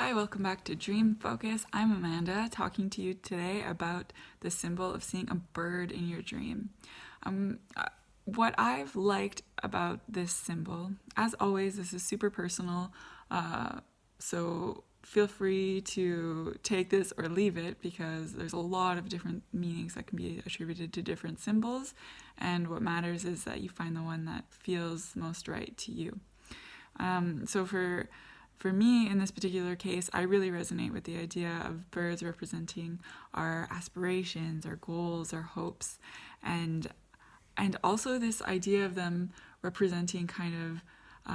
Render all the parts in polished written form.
Hi, welcome back to Dream Focus. I'm Amanda, talking to you today about the symbol of seeing a bird in your dream. What I've liked about this symbol, as always, this is super personal, so feel free to take this or leave it because there's a lot of different meanings that can be attributed to different symbols, and what matters is that you find the one that feels most right to you. So for me, in this particular case, I really resonate with the idea of birds representing our aspirations, our goals, our hopes, and also this idea of them representing kind of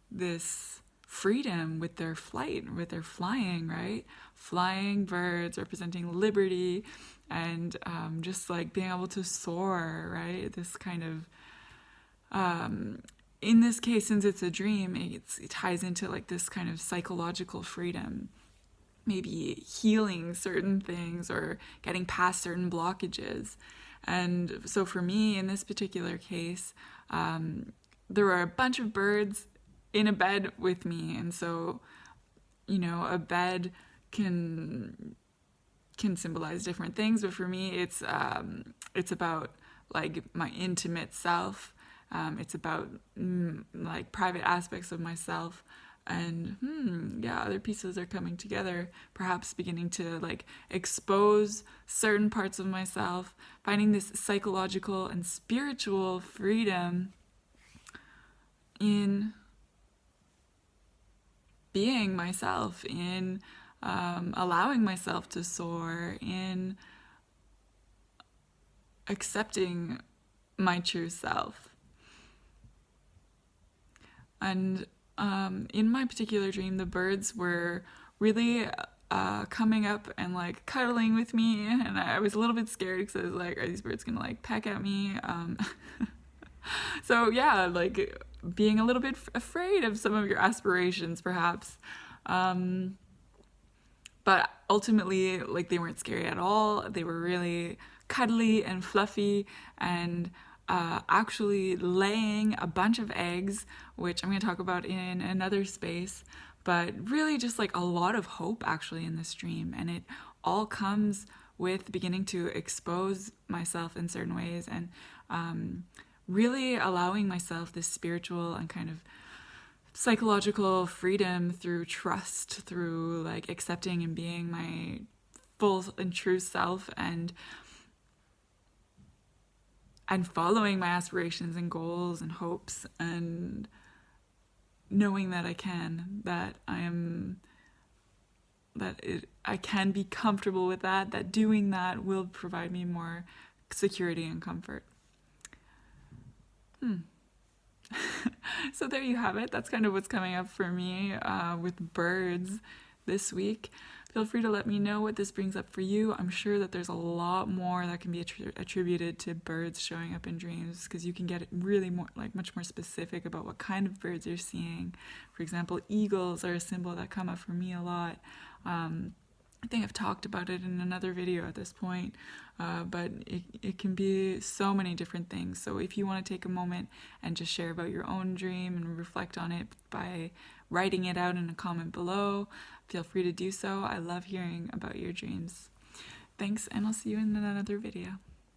this freedom with their flight, with their flying, right? Flying birds representing liberty and just like being able to soar, right? This kind of in this case, since it's a dream, it ties into like this kind of psychological freedom, maybe healing certain things or getting past certain blockages. And so for me, in this particular case, there were a bunch of birds in a bed with me. And so, you know, a bed can symbolize different things, but for me, it's about like my intimate self. It's about like private aspects of myself, and yeah, other pieces are coming together, perhaps beginning to like expose certain parts of myself, finding this psychological and spiritual freedom in being myself, in allowing myself to soar, in accepting my true self. And in my particular dream, the birds were really coming up and like cuddling with me, and I was a little bit scared because I was like, are these birds gonna like peck at me? So yeah, like being a little bit afraid of some of your aspirations, perhaps. But ultimately, like, they weren't scary at all. They were really cuddly and fluffy, and actually laying a bunch of eggs, which I'm going to talk about in another space, but really just like a lot of hope actually in this dream. And it all comes with beginning to expose myself in certain ways and really allowing myself this spiritual and kind of psychological freedom through trust, through like accepting and being my full and true self, and following my aspirations and goals and hopes, and knowing that I can, that I am, I can be comfortable with that doing that will provide me more security and comfort. So there you have it. That's kind of what's coming up for me with birds this week. Feel free to let me know what this brings up for you. I'm sure that there's a lot more that can be attributed to birds showing up in dreams, because you can get really more, like much more specific about what kind of birds you're seeing. For example, eagles are a symbol that come up for me a lot. I think I've talked about it in another video at this point, but it can be so many different things. So if you want to take a moment and just share about your own dream and reflect on it by writing it out in a comment below, feel free to do so. I love hearing about your dreams. Thanks, and I'll see you in another video.